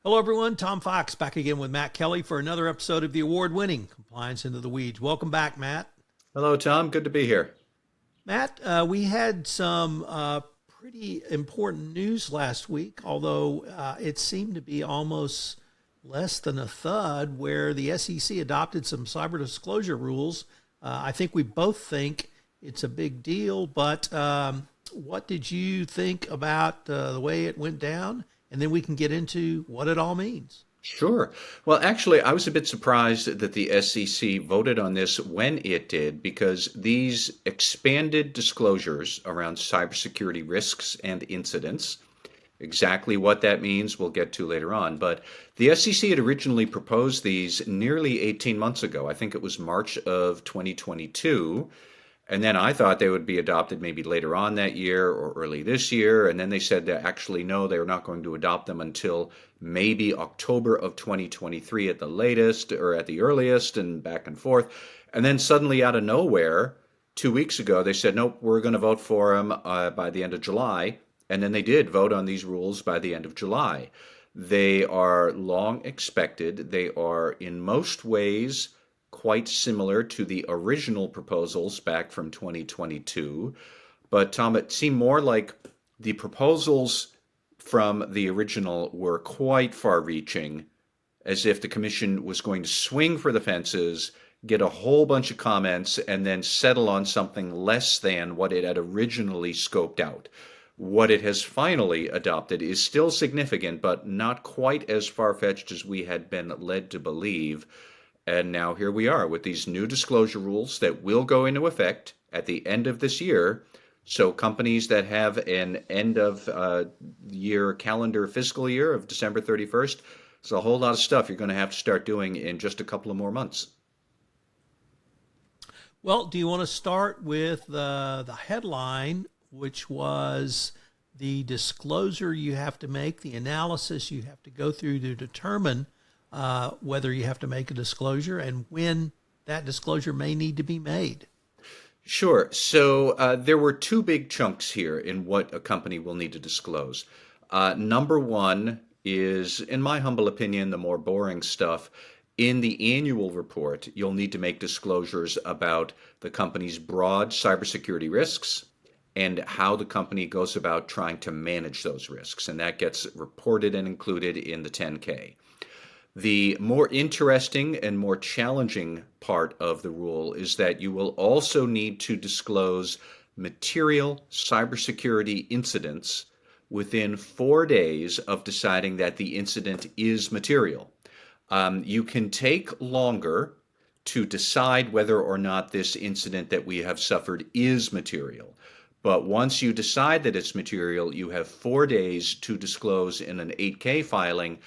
Hello, everyone. Tom Fox back again with Matt Kelly for another episode of the award-winning Compliance Into the Weeds. Welcome back, Matt. Hello, Tom. Good to be here. Matt, we had some pretty important news last week, although it seemed to be almost less than a thud, where the SEC adopted some cyber disclosure rules. I think we both think it's a big deal, but what did you think about the way it went down? And then we can get into what it all means. Sure. Well, actually, I was a bit surprised that the SEC voted on this when it did, because these expanded disclosures around cybersecurity risks and incidents, exactly what that means, we'll get to later on. But the SEC had originally proposed these nearly 18 months ago. I think it was March of 2022. And then I thought they would be adopted maybe later on that year or early this year. And then they said that actually, no, they were not going to adopt them until maybe October of 2023 at the latest or at the earliest, and back and forth. And then suddenly out of nowhere, 2 weeks ago, they said, nope, we're going to vote for them by the end of July. And then they did vote on these rules by the end of July. They are long expected. They are in most ways quite similar to the original proposals back from 2022. But Tom, it seemed more like the proposals from the original were quite far reaching, as if the commission was going to swing for the fences, get a whole bunch of comments, and then settle on something less than what it had originally scoped out. What it has finally adopted is still significant, but not quite as far-fetched as we had been led to believe. And now here we are with these new disclosure rules that will go into effect at the end of this year. So companies that have an end of year calendar fiscal year of December 31st, there's a whole lot of stuff you're going to have to start doing in just a couple of more months. Well, do you want to start with the headline, which was the disclosure you have to make, the analysis you have to go through to determine whether you have to make a disclosure and when that disclosure may need to be made? Sure. So there were two big chunks here in what a company will need to disclose. Number one is, in my humble opinion, the more boring stuff. In the annual report, you'll need to make disclosures about the company's broad cybersecurity risks and how the company goes about trying to manage those risks. And that gets reported and included in the 10K. The more interesting and more challenging part of the rule is that you will also need to disclose material cybersecurity incidents within 4 days of deciding that the incident is material. You can take longer to decide whether or not this incident that we have suffered is material. But once you decide that it's material, you have 4 days to disclose in an 8K filing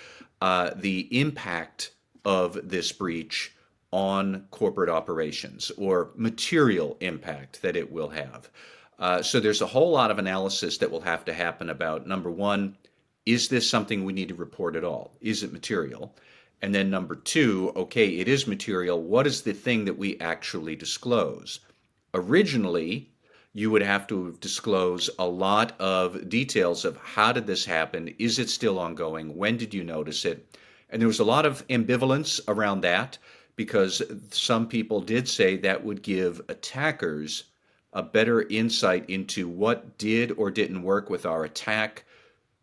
the impact of this breach on corporate operations, or material impact that it will have. So there's a whole lot of analysis that will have to happen about, number one, is this something we need to report at all? Is it material? And then number two, okay, it is material. What is the thing that we actually disclose? Originally, you would have to disclose a lot of details of how did this happen? Is it still ongoing? When did you notice it? And there was a lot of ambivalence around that, because some people did say that would give attackers a better insight into what did or didn't work with our attack.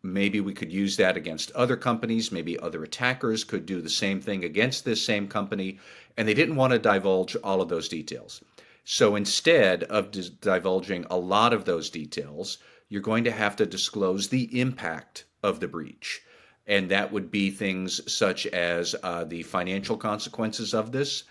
Maybe we could use that against other companies. Maybe other attackers could do the same thing against this same company. And they didn't want to divulge all of those details. So instead of divulging a lot of those details, you're going to have to disclose the impact of the breach. And that would be things such as the financial consequences of this,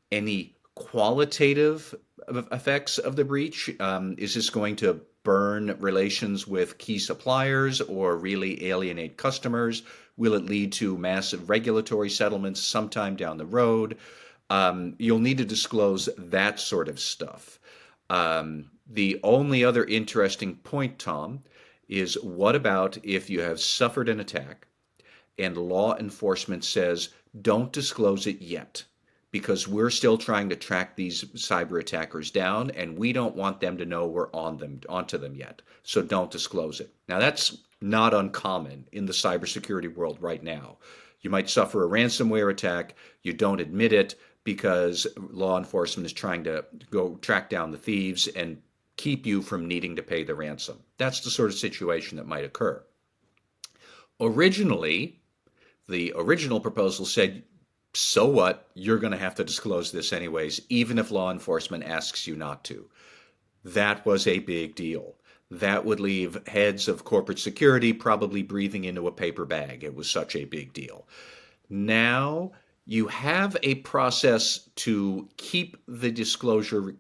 any qualitative effects of the breach. Is this going to burn relations with key suppliers or really alienate customers? Will it lead to massive regulatory settlements sometime down the road? You'll need to disclose that sort of stuff. The only other interesting point, Tom, is what about if you have suffered an attack and law enforcement says, don't disclose it yet, because we're still trying to track these cyber attackers down and we don't want them to know we're onto them yet. So don't disclose it. Now that's not uncommon in the cybersecurity world right now. You might suffer a ransomware attack, you don't admit it because law enforcement is trying to go track down the thieves and keep you from needing to pay the ransom. That's the sort of situation that might occur. Originally, the original proposal said, so what? You're going to have to disclose this anyways, even if law enforcement asks you not to. That was a big deal. That would leave heads of corporate security probably breathing into a paper bag. It was such a big deal. Now you have a process to keep the disclosure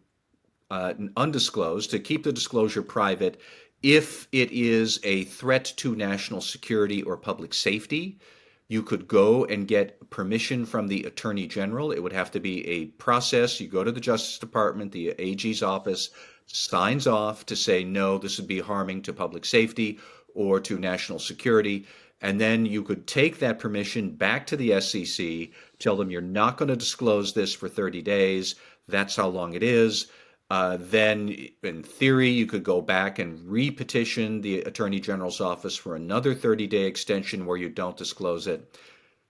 undisclosed, to keep the disclosure private if it is a threat to national security or public safety. You could go and get permission from the Attorney General. It would have to be a process. You go to the Justice Department, the AG's office signs off to say, no, this would be harming to public safety or to national security. And then you could take that permission back to the SEC, tell them you're not going to disclose this for 30 days. That's how long it is. Then, in theory, you could go back and re-petition the Attorney General's office for another 30-day extension where you don't disclose it.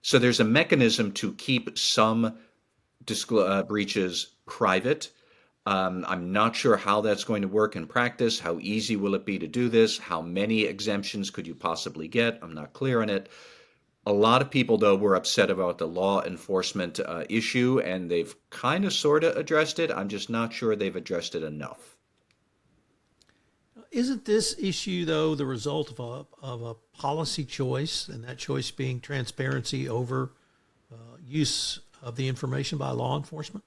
So there's a mechanism to keep some breaches private. I'm not sure how that's going to work in practice. How easy will it be to do this? How many exemptions could you possibly get? I'm not clear on it. A lot of people, though, were upset about the law enforcement issue, and they've kind of sort of addressed it. I'm just not sure they've addressed it enough. Isn't this issue, though, the result of a policy choice, and that choice being transparency over use of the information by law enforcement?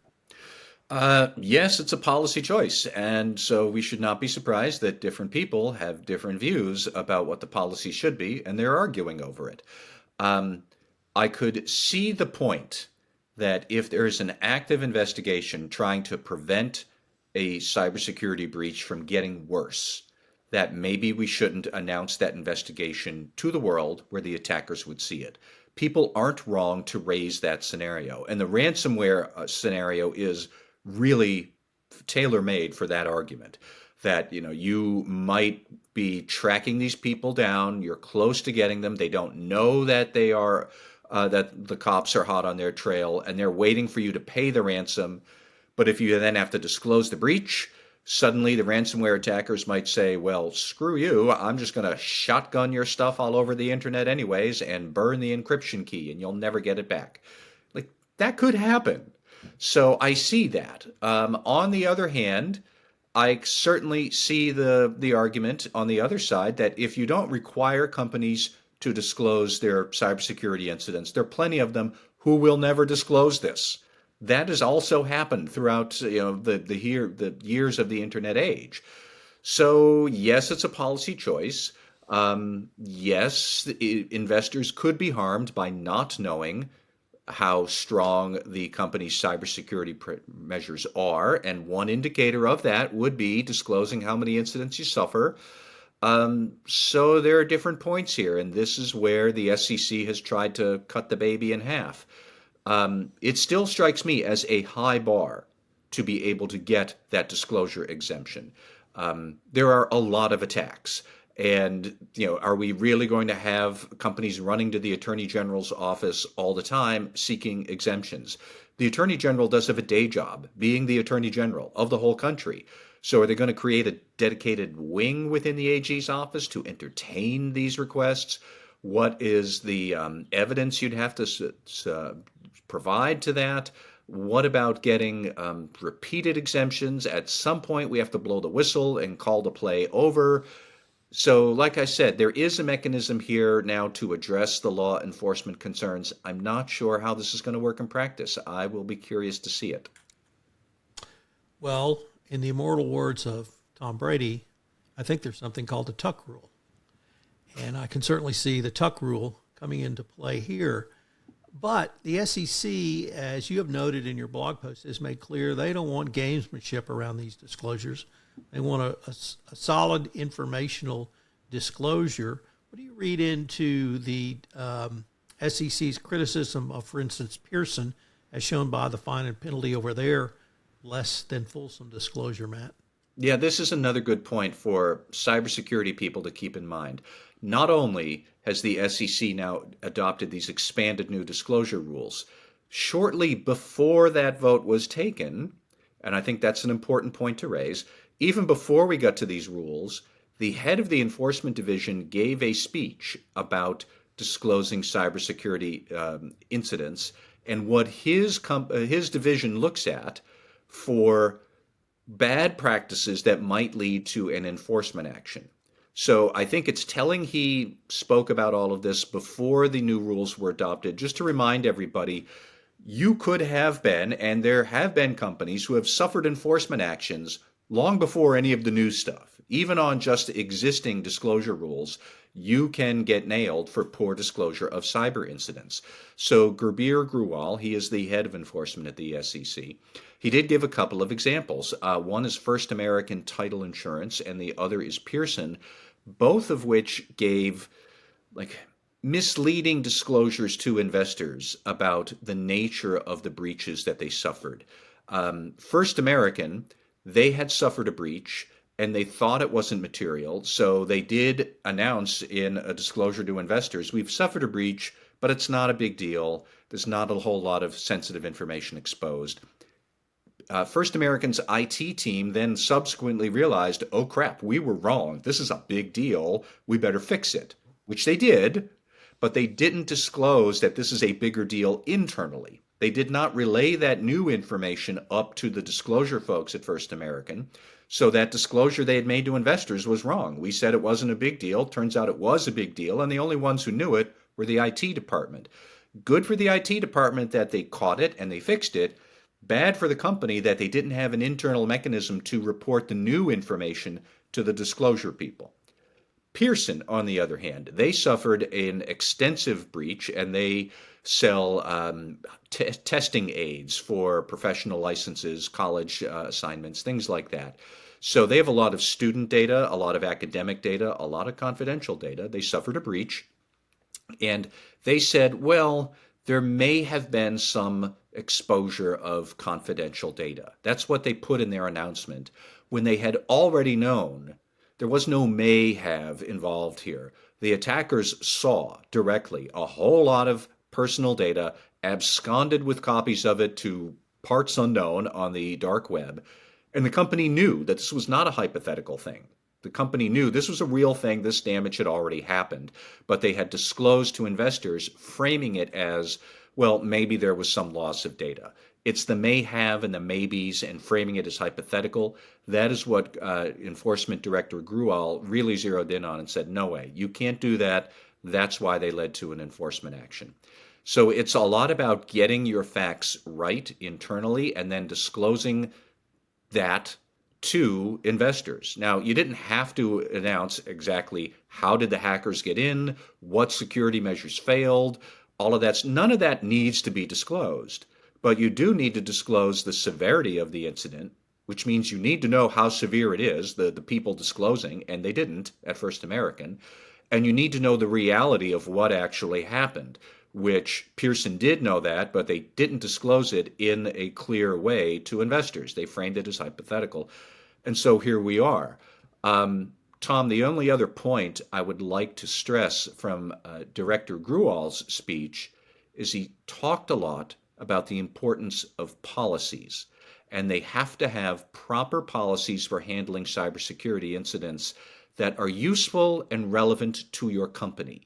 Yes, it's a policy choice. And so we should not be surprised that different people have different views about what the policy should be, and they're arguing over it. I could see the point that if there's an active investigation trying to prevent a cybersecurity breach from getting worse, that maybe we shouldn't announce that investigation to the world where the attackers would see it. People aren't wrong to raise that scenario. And the ransomware scenario is really tailor-made for that argument. That, you might be tracking these people down, you're close to getting them, they don't know that they are, that the cops are hot on their trail, and they're waiting for you to pay the ransom. But if you then have to disclose the breach, suddenly the ransomware attackers might say, well, screw you, I'm just going to shotgun your stuff all over the internet anyways and burn the encryption key, and you'll never get it back. Like, that could happen. So I see that. On the other hand, I certainly see the argument on the other side that if you don't require companies to disclose their cybersecurity incidents, there are plenty of them who will never disclose this. That has also happened throughout the years of the internet age. So yes, it's a policy choice. Yes, investors could be harmed by not knowing how strong the company's cybersecurity measures are, and one indicator of that would be disclosing how many incidents you suffer. So there are different points here, and this is where the SEC has tried to cut the baby in half. It still strikes me as a high bar to be able to get that disclosure exemption. There are a lot of attacks. And, are we really going to have companies running to the Attorney General's office all the time seeking exemptions? The Attorney General does have a day job, being the Attorney General of the whole country. So are they going to create a dedicated wing within the AG's office to entertain these requests? What is the evidence you'd have to provide to that? What about getting repeated exemptions? At some point, we have to blow the whistle and call the play over. So, like I said, there is a mechanism here now to address the law enforcement concerns. I'm not sure how this is going to work in practice. I will be curious to see it. Well, in the immortal words of Tom Brady, I think there's something called the Tuck rule. And I can certainly see the Tuck rule coming into play here. But the SEC, as you have noted in your blog post, has made clear they don't want gamesmanship around these disclosures. They want a solid informational disclosure. What do you read into the SEC's criticism of, for instance, Pearson, as shown by the fine and penalty over their less than fulsome disclosure, Matt? Yeah, this is another good point for cybersecurity people to keep in mind. not only has the SEC now adopted these expanded new disclosure rules, shortly before that vote was taken, and I think that's an important point to raise, even before we got to these rules, the head of the enforcement division gave a speech about disclosing cybersecurity incidents and what his division looks at for bad practices that might lead to an enforcement action. So I think it's telling he spoke about all of this before the new rules were adopted, just to remind everybody you could have been, and there have been companies who have suffered enforcement actions long before any of the new stuff. Even on just existing disclosure rules, you can get nailed for poor disclosure of cyber incidents. So Gurbir Grewal, he is the head of enforcement at the SEC. He did give a couple of examples. One is First American Title Insurance, and the other is Pearson, both of which gave misleading disclosures to investors about the nature of the breaches that they suffered. First American, they had suffered a breach and they thought it wasn't material, so they did announce in a disclosure to investors, we've suffered a breach, but it's not a big deal. There's not a whole lot of sensitive information exposed. First American's IT team then subsequently realized, oh crap, we were wrong. This is a big deal. We better fix it, which they did, but they didn't disclose that this is a bigger deal internally. They did not relay that new information up to the disclosure folks at First American. So that disclosure they had made to investors was wrong. We said it wasn't a big deal. Turns out it was a big deal, and the only ones who knew it were the IT department. Good for the IT department that they caught it and they fixed it. Bad for the company that they didn't have an internal mechanism to report the new information to the disclosure people. Pearson, on the other hand, they suffered an extensive breach, and they sell testing aids for professional licenses, college assignments, things like that. So they have a lot of student data, a lot of academic data, a lot of confidential data. They suffered a breach, and they said, well, there may have been some exposure of confidential data. That's what they put in their announcement when they had already known. There was no may have involved here. The attackers saw directly a whole lot of personal data, absconded with copies of it to parts unknown on the dark web, and the company knew that this was not a hypothetical thing. The company knew this was a real thing, this damage had already happened, but they had disclosed to investors, framing it as, well, maybe there was some loss of data. It's the may have and the maybes and framing it as hypothetical. That is what Enforcement Director Grewal really zeroed in on and said, no way, you can't do that. That's why they led to an enforcement action. So it's a lot about getting your facts right internally and then disclosing that to investors. Now, you didn't have to announce exactly how did the hackers get in, what security measures failed, all of that. None of that needs to be disclosed. But you do need to disclose the severity of the incident, which means you need to know how severe it is, the people disclosing, and they didn't at First American. And you need to know the reality of what actually happened, which Pearson did know that, but they didn't disclose it in a clear way to investors. They framed it as hypothetical. And so here we are. Tom, the only other point I would like to stress from Director Grewal's speech is he talked a lot about the importance of policies, and they have to have proper policies for handling cybersecurity incidents that are useful and relevant to your company.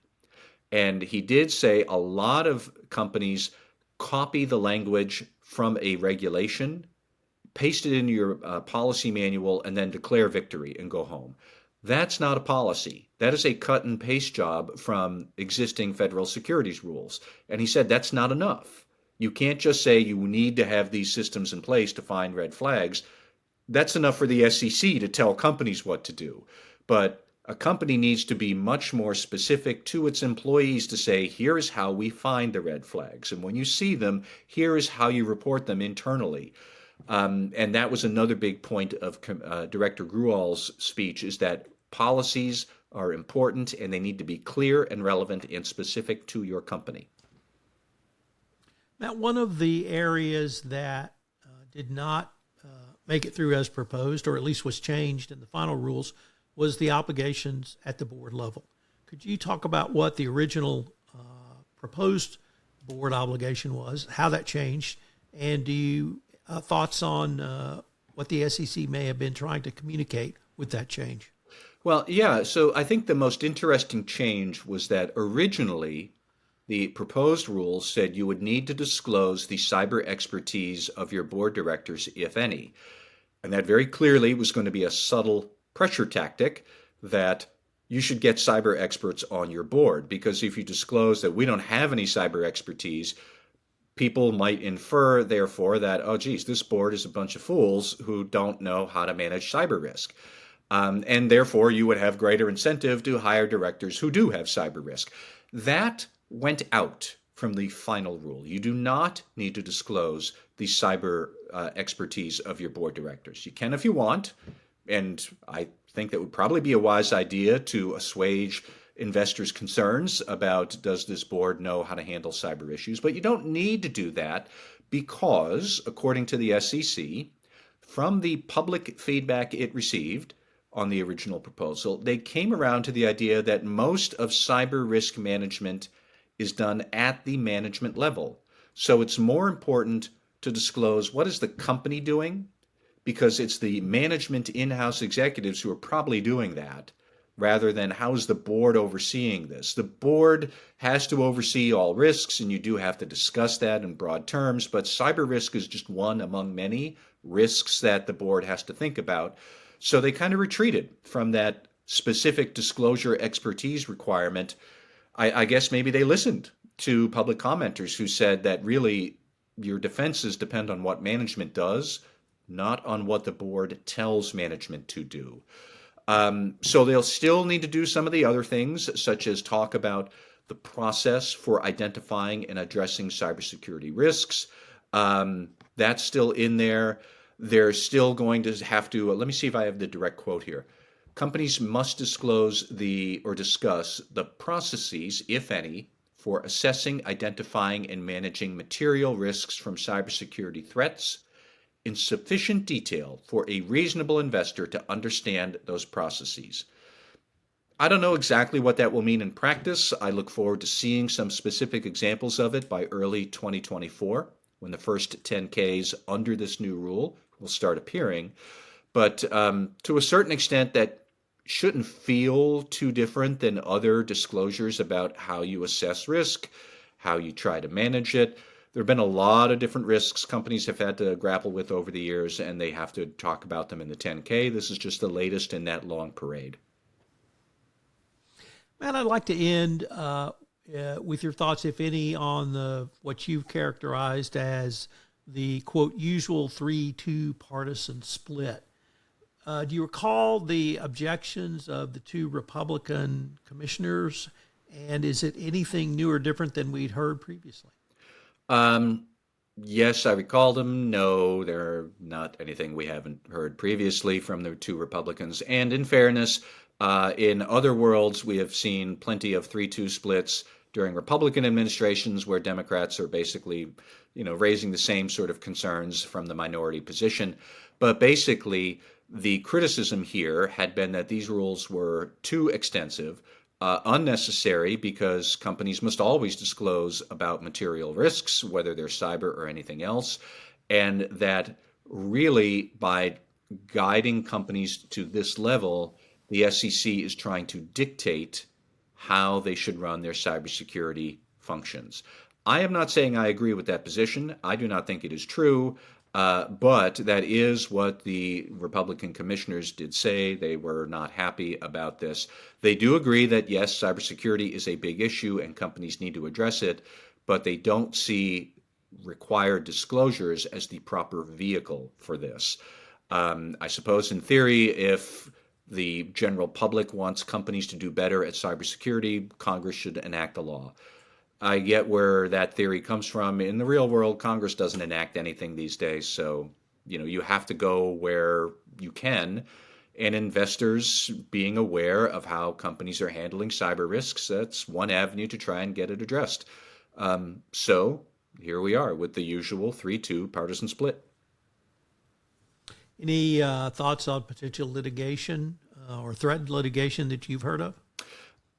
And he did say a lot of companies copy the language from a regulation, paste it into your policy manual, and then declare victory and go home. That's not a policy. That is a cut and paste job from existing federal securities rules. And he said that's not enough. You can't just say you need to have these systems in place to find red flags. That's enough for the SEC to tell companies what to do. But a company needs to be much more specific to its employees to say, here is how we find the red flags. And when you see them, here is how you report them internally. And that was another big point of Director Grewal's speech, is that policies are important and they need to be clear and relevant and specific to your company. Matt, one of the areas that did not make it through as proposed, or at least was changed in the final rules, was the obligations at the board level. Could you talk about what the original proposed board obligation was, how that changed, and do you thoughts on what the SEC may have been trying to communicate with that change? Well, yeah, so I think the most interesting change was that originally the proposed rules said you would need to disclose the cyber expertise of your board directors, if any. And that very clearly was going to be a subtle pressure tactic that you should get cyber experts on your board, because if you disclose that we don't have any cyber expertise, people might infer, therefore, that, oh, geez, this board is a bunch of fools who don't know how to manage cyber risk. And therefore, you would have greater incentive to hire directors who do have cyber risk. That went out from the final rule. You do not need to disclose the cyber expertise of your board directors. You can if you want, and I think that would probably be a wise idea to assuage investors' concerns about, does this board know how to handle cyber issues? But you don't need to do that because, according to the SEC, from the public feedback it received on the original proposal, they came around to the idea that most of cyber risk management is done at the management level. So it's more important to disclose what is the company doing, because it's the management in-house executives who are probably doing that, rather than how is the board overseeing this. The board has to oversee all risks, and you do have to discuss that in broad terms, but cyber risk is just one among many risks that the board has to think about. So they kind of retreated from that specific disclosure expertise requirement. I guess maybe they listened to public commenters who said that really your defenses depend on what management does, not on what the board tells management to do. So they'll still need to do some of the other things, such as talk about the process for identifying and addressing cybersecurity risks. That's still in there. They're still going to have to, let me see if I have the direct quote here. Companies must disclose or discuss the processes, if any, for assessing, identifying, and managing material risks from cybersecurity threats in sufficient detail for a reasonable investor to understand those processes. I don't know exactly what that will mean in practice. I look forward to seeing some specific examples of it by early 2024, when the first 10Ks under this new rule will start appearing. But to a certain extent, that shouldn't feel too different than other disclosures about how you assess risk, how you try to manage it. There have been a lot of different risks companies have had to grapple with over the years, and they have to talk about them in the 10K. This is just the latest in that long parade. Matt, I'd like to end with your thoughts, if any, on what you've characterized as the, quote, usual 3-2 partisan split. Do you recall the objections of the two Republican commissioners, and is it anything new or different than we'd heard previously? Yes, I recall them. No, they're not anything we haven't heard previously from the two Republicans. And in fairness, in other worlds, we have seen plenty of 3-2 splits during Republican administrations where Democrats are basically, raising the same sort of concerns from the minority position. But basically, the criticism here had been that these rules were too extensive, unnecessary, because companies must always disclose about material risks, whether they're cyber or anything else, and that really by guiding companies to this level, the SEC is trying to dictate how they should run their cybersecurity functions. I am not saying I agree with that position. I do not think it is true. But that is what the Republican commissioners did say. They were not happy about this. They do agree that, yes, cybersecurity is a big issue and companies need to address it, but they don't see required disclosures as the proper vehicle for this. I suppose in theory, if the general public wants companies to do better at cybersecurity, Congress should enact a law. I get where that theory comes from. In the real world, Congress doesn't enact anything these days. So, you have to go where you can. And investors being aware of how companies are handling cyber risks, that's one avenue to try and get it addressed. So here we are with the usual 3-2 partisan split. Any thoughts on potential litigation or threatened litigation that you've heard of?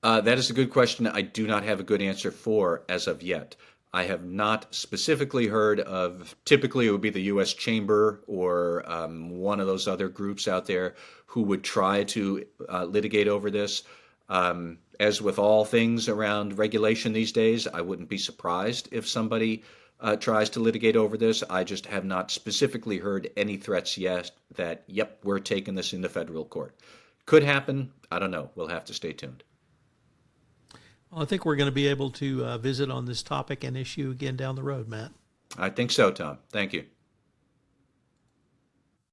That is a good question. I do not have a good answer for as of yet. I have not specifically heard of, typically it would be the U.S. Chamber or one of those other groups out there who would try to litigate over this. As with all things around regulation these days, I wouldn't be surprised if somebody tries to litigate over this. I just have not specifically heard any threats yet that, yep, we're taking this into federal court. Could happen. I don't know. We'll have to stay tuned. Well, I think we're going to be able to visit on this topic and issue again down the road, Matt. I think so, Tom. Thank you.